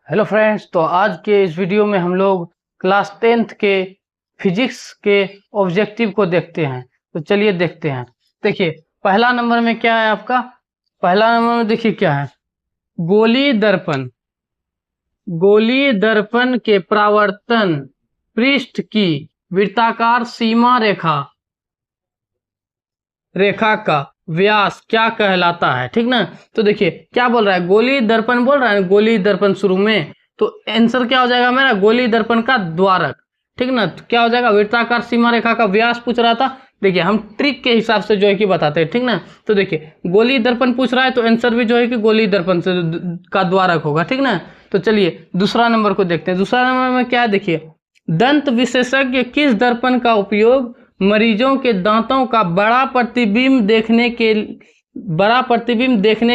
Hello friends, तो आज के इस वीडियो में हम लोग क्लास 10th के फिजिक्स के ऑब्जेक्टिव को देखते हैं। तो चलिए देखते हैं। देखिए पहला नंबर में क्या है आपका। पहला नंबर में देखिए क्या है, गोलीय दर्पण। गोलीय दर्पण के परावर्तन पृष्ठ की वृत्ताकार सीमा रेखा का व्यास क्या कहलाता है, ठीक ना। तो देखिए क्या बोल रहा है, गोलीय दर्पण बोल रहा है, गोलीय दर्पण शुरू में, तो आंसर क्या हो जाएगा मेरा, गोलीय दर्पण का द्वारक, ठीक ना। तो क्या हो जाएगा, वृत्ताकार सीमा रेखा का व्यास पूछ रहा था। देखिए हम ट्रिक के हिसाब से जो है कि बताते हैं, ठीक ना। तो देखिए गोलीय दर्पण पूछ रहा है तो आंसर भी जो है कि गोलीय दर्पण से का द्वारक होगा, ठीक ना। तो चलिए दूसरा नंबर को देखते हैं। दूसरा नंबर में क्या है, देखिए दंत विशेषज्ञ किस दर्पण का उपयोग मरीजों के दांतों का बड़ा प्रतिबिंब देखने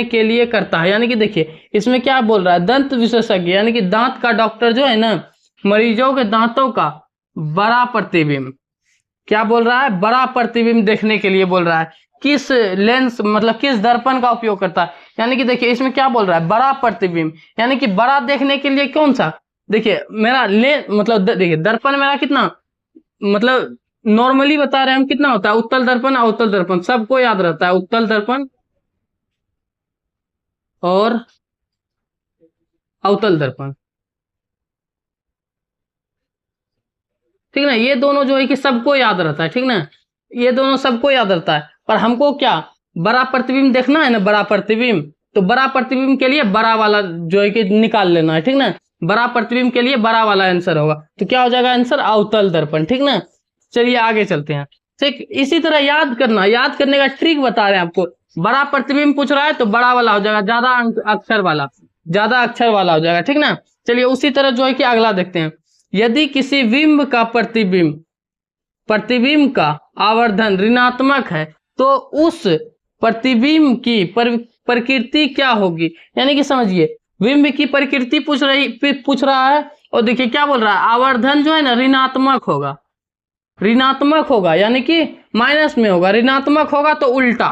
के लिए करता है। यानी कि देखिए इसमें क्या बोल रहा है, दंत विशेषज्ञ यानी कि दांत का डॉक्टर जो है ना, मरीजों के दांतों का बड़ा प्रतिबिंब, क्या बोल रहा है, बड़ा प्रतिबिंब देखने के लिए बोल रहा है। किस लेंस मतलब किस दर्पण का उपयोग करता है। यानी कि देखिए इसमें क्या बोल रहा है, बड़ा प्रतिबिंब, यानी कि बड़ा देखने के लिए कौन सा, देखिए मेरा मतलब देखिए दर्पण मेरा कितना, मतलब नॉर्मली बता रहे हैं हम, कितना होता है, उत्तल दर्पण, अवतल दर्पण सबको याद रहता है, उत्तल दर्पण और अवतल दर्पण, ठीक ना। ये दोनों जो है कि सबको याद रहता है, ठीक ना, ये दोनों सबको याद रहता है। पर हमको क्या, बड़ा प्रतिबिंब देखना है ना, बड़ा प्रतिबिंब, तो बड़ा प्रतिबिंब के लिए बड़ा वाला जो है कि निकाल लेना है, ठीक ना। बड़ा प्रतिबिंब के लिए बड़ा वाला आंसर होगा, तो क्या हो जाएगा आंसर, अवतल दर्पण, ठीक ना। चलिए आगे चलते हैं। ठीक इसी तरह याद करना, याद करने का ट्रिक बता रहे हैं आपको। बड़ा प्रतिबिंब पूछ रहा है तो बड़ा वाला हो जाएगा, ज्यादा अक्षर वाला, ज्यादा अक्षर वाला हो जाएगा, ठीक ना। चलिए उसी तरह जो है कि अगला देखते हैं। यदि किसी बिंब का प्रतिबिंब का आवर्धन ऋणात्मक है तो उस प्रतिबिंब की प्रकृति क्या होगी। यानी कि समझिए बिंब की प्रकृति पूछ रहा है, और देखिए क्या बोल रहा है, आवर्धन जो है ना ऋणात्मक होगा, ऋणात्मक होगा यानी कि माइनस में होगा, ऋणात्मक होगा तो उल्टा,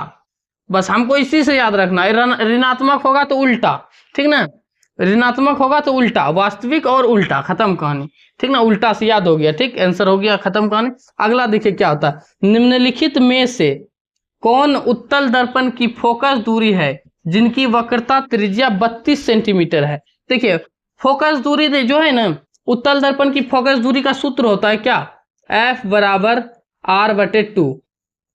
बस हमको इसी से याद रखना है, ऋणात्मक होगा तो उल्टा, ठीक ना। ऋणात्मक होगा तो उल्टा, वास्तविक और उल्टा, खत्म कहानी, ठीक ना। उल्टा से याद हो गया, ठीक, आंसर हो गया, खत्म कहानी। अगला देखिए क्या होता है, निम्नलिखित में से कौन उत्तल दर्पण की फोकस दूरी है जिनकी वक्रता त्रिज्या 32 सेंटीमीटर है। देखिए फोकस दूरी जो है ना, उत्तल दर्पण की फोकस दूरी का सूत्र होता है क्या, F बराबर R/2,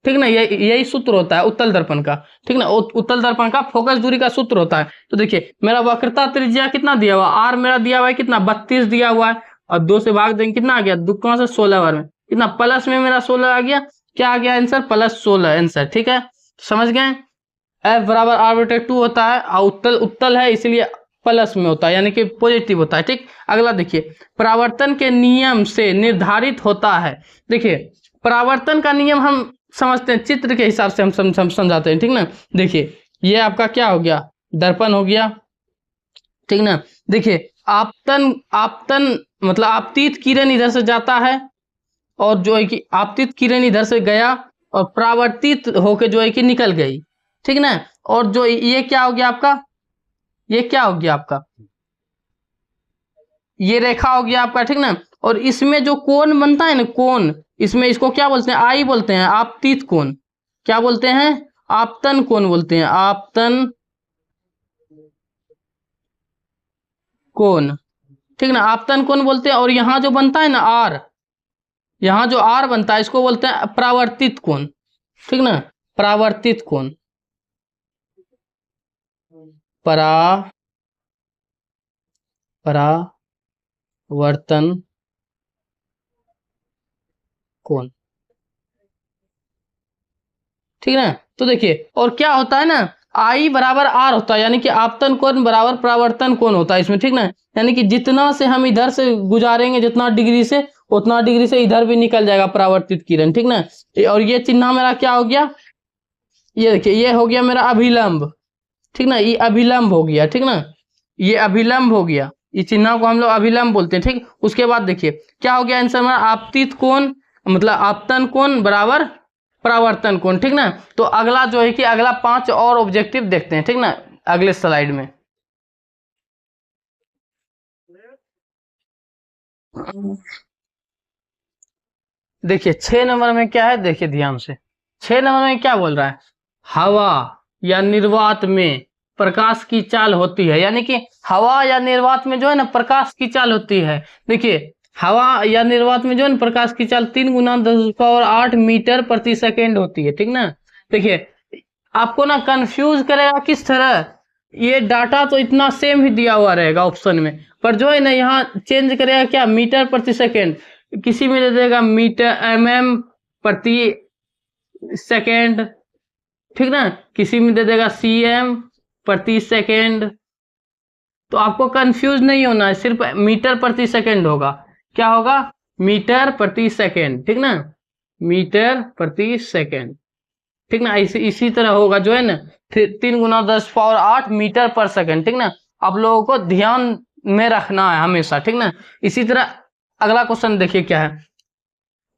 ठीक ना। यही सूत्र होता है उत्तल दर्पण का, ठीक ना। उत्तल दर्पण का फोकस दूरी का सूत्र होता है। तो देखिए मेरा वक्रता त्रिज्या कितना दिया हुआ, आर मेरा दिया हुआ है कितना, 32 दिया हुआ है, और 2 से भाग देंगे कितना आ गया, दुक्का से 16 बार में कितना, प्लस में मेरा 16 आ गया, क्या आ गया आंसर, +16 आंसर, ठीक है, समझ गए। F बराबर R/2 होता है, और उत्तल उत्तल है इसलिए प्लस में होता है, यानी कि पॉजिटिव होता है, ठीक। अगला देखिए, परावर्तन के नियम से निर्धारित होता है। देखिए परावर्तन का नियम हम समझते हैं, चित्र के हिसाब से हम समझाते हैं, ठीक ना। देखिए ये आपका क्या हो गया, दर्पण हो गया, ठीक ना। देखिए आपतन आपतन मतलब आपतित किरण इधर से जाता है, और जो है कि आपतित किरण इधर से गया और परावर्तित होकर जो है कि निकल गई, ठीक ना। और जो ये क्या हो गया आपका, ये क्या हो गया आपका, ये रेखा हो गया आपका, ठीक ना। और इसमें जो कोण बनता है ना, कोण, इसमें इसको क्या बोलते हैं, आई बोलते हैं, आपतित कोण, क्या बोलते हैं, आपतन कोण बोलते हैं, आपतन कोण, ठीक ना, आपतन कोण बोलते हैं। और यहाँ जो बनता है ना आर, यहाँ जो आर बनता है इसको बोलते हैं परावर्तित कोण, ठीक ना, परावर्तित कोण, परावर्तन कोण, ठीक है ना। तो देखिए और क्या होता है ना, आई बराबर आर होता है, यानी कि आपतन कोण बराबर परावर्तन कोण होता है इसमें, ठीक ना। यानी कि जितना से हम इधर से गुजारेंगे, जितना डिग्री से, उतना डिग्री से इधर भी निकल जाएगा परावर्तित किरण, ठीक ना। और ये चिन्ह मेरा क्या हो गया, ये देखिए ये हो गया मेरा अभिलंब, ठीक ना, ये अभिलंब हो गया, ठीक ना, ये अभिलंब हो गया, इस चिन्ह को हम लोग अभिलंब बोलते हैं, ठीक। उसके बाद देखिए क्या हो गया आंसर हमारा, आपतित कोण मतलब आपतन कोण बराबर परावर्तन कोण, ठीक ना। तो अगला जो है कि अगला 5 और ऑब्जेक्टिव देखते हैं, ठीक ना, अगले स्लाइड में। देखिए 6 नंबर में क्या है, देखिए ध्यान से। 6 नंबर में क्या बोल रहा है, हवा या निर्वात में प्रकाश की चाल होती है, यानी कि हवा या निर्वात में जो है ना प्रकाश की चाल होती है। देखिए हवा या निर्वात में जो है ना प्रकाश की चाल 3 गुना 10⁸ मीटर प्रति सेकेंड होती है, ठीक ना। देखिए आपको ना कंफ्यूज करेगा किस तरह, ये डाटा तो इतना सेम ही दिया हुआ रहेगा ऑप्शन में, पर जो है ना यहाँ चेंज करेगा क्या, मीटर प्रति सेकेंड, किसी में दे देगा मीटर mm प्रति सेकेंड, ठीक ना, किसी में दे देगा cm प्रति सेकेंड। तो आपको कंफ्यूज नहीं होना है, सिर्फ मीटर प्रति सेकेंड होगा। क्या होगा, मीटर प्रति सेकेंड, ठीक ना, मीटर प्रति सेकेंड, ठीक ना। इसी तरह होगा जो है ना 3 गुना 10⁸ मीटर पर सेकेंड, ठीक ना। आप लोगों को ध्यान में रखना है हमेशा, ठीक ना। इसी तरह अगला क्वेश्चन देखिए क्या है,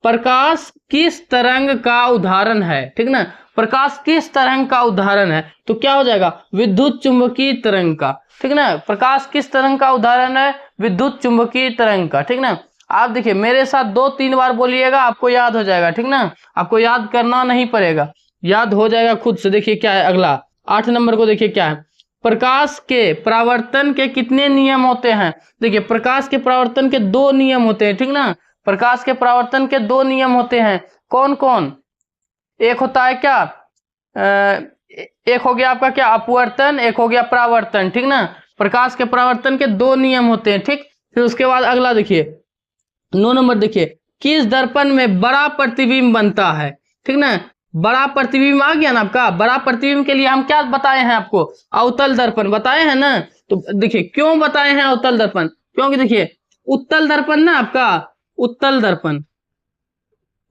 प्रकाश किस तरंग का उदाहरण है, ठीक ना। प्रकाश किस तरंग का उदाहरण है, तो क्या हो जाएगा, विद्युत चुंबकीय तरंग का, ठीक ना। प्रकाश किस तरंग का उदाहरण है, विद्युत चुंबकीय तरंग का, ठीक ना। आप देखिए मेरे साथ 2-3 बार बोलिएगा, आपको याद हो जाएगा, ठीक ना। आपको याद करना नहीं पड़ेगा, याद हो जाएगा खुद से। देखिए क्या है अगला 8 नंबर को, देखिए क्या है, प्रकाश के परावर्तन के कितने नियम होते हैं। देखिए प्रकाश के परावर्तन के 2 नियम होते हैं, ठीक ना। प्रकाश के परावर्तन के 2 नियम होते हैं, कौन कौन, एक होता है क्या, एक हो गया आपका क्या, अपवर्तन, एक हो गया परावर्तन, ठीक ना। प्रकाश के परावर्तन के 2 नियम होते हैं, ठीक। फिर उसके बाद अगला देखिए 9 नंबर, देखिए किस दर्पण में बड़ा प्रतिबिंब बनता है, ठीक ना। बड़ा प्रतिबिंब आ गया ना आपका, बड़ा प्रतिबिंब के लिए हम क्या बताए हैं आपको, अवतल दर्पण बताए हैं ना। तो देखिए क्यों बताए हैं अवतल दर्पण, क्योंकि देखिए उत्तल दर्पण ना आपका, उत्तल दर्पण,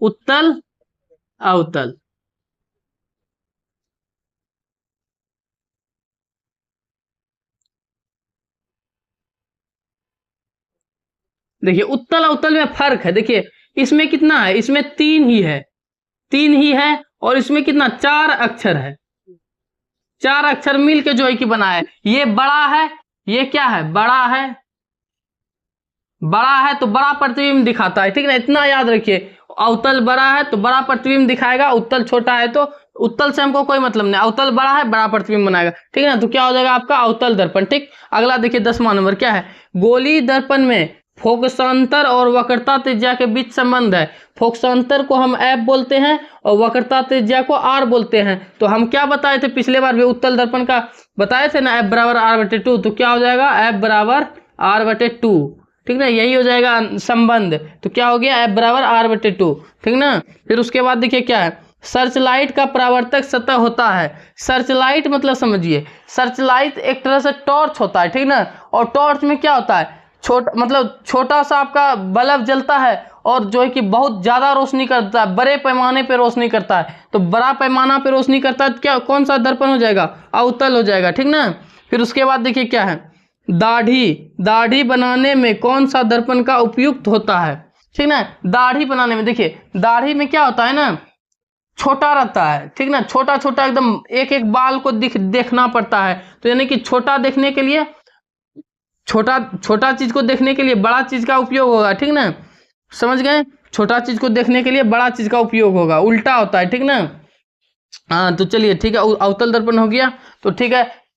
उत्तल अवतल, देखिए उत्तल अवतल में फर्क है। देखिए इसमें कितना है, इसमें 3 ही है, 3 ही है, और इसमें कितना 4 अक्षर है, 4 अक्षर मिल के जो है कि बना है। ये बड़ा है, ये क्या है, बड़ा है, बड़ा है तो बड़ा प्रतिबिंब दिखाता है, ठीक ना। इतना याद रखिए, अवतल बड़ा है तो बड़ा प्रतिबिंब दिखाएगा, उत्तल छोटा है तो उत्तल से हमको कोई मतलब नहीं, अवतल बड़ा है बड़ा प्रतिबिंब बनाएगा, ठीक है ना। तो क्या हो जाएगा आपका अवतल दर्पण, ठीक। अगला देखिए 10वां नंबर क्या है, गोली दर्पण में फोकसांतर और वक्रता त्रिज्या के बीच संबंध है। फोकसांतर को हम एफ बोलते हैं और वक्रता त्रिज्या को आर बोलते हैं। तो हम क्या बताए थे पिछले बार भी, उत्तल दर्पण का बताए थे ना, एफ बराबर r/2। तो क्या हो जाएगा, एफ बराबर r/2, ठीक ना, यही हो जाएगा संबंध। तो क्या हो गया, एफ बराबर r/2, ठीक ना। फिर उसके बाद देखिए क्या है, सर्च लाइट का परावर्तक सतह होता है। सर्च लाइट मतलब समझिए, सर्च लाइट एक तरह से टॉर्च होता है, ठीक ना। और टॉर्च में क्या होता है, छोटा सा आपका बल्ब जलता है और जो है कि बहुत ज्यादा रोशनी करता है, बड़े पैमाने पे रोशनी करता है। तो बड़ा पैमाना पे रोशनी करता है तो क्या, कौन सा दर्पण हो जाएगा, अवतल हो जाएगा, ठीक ना। फिर उसके बाद देखिए क्या है, दाढ़ी बनाने में कौन सा दर्पण का उपयुक्त होता है, ठीक ना। दाढ़ी बनाने में देखिए, दाढ़ी में क्या होता है ना, छोटा रहता है, ठीक ना, छोटा छोटा एकदम एक एक बाल को देखना पड़ता है। तो यानी कि छोटा देखने के लिए, छोटा चीज को देखने के लिए बड़ा चीज का उपयोग होगा, ठीक ना, समझ गए। छोटा चीज को देखने के लिए बड़ा चीज का उपयोग होगा, उल्टा होता है, ठीक ना। हाँ तो चलिए ठीक है, अवतल दर्पण हो गया। तो ठीक है,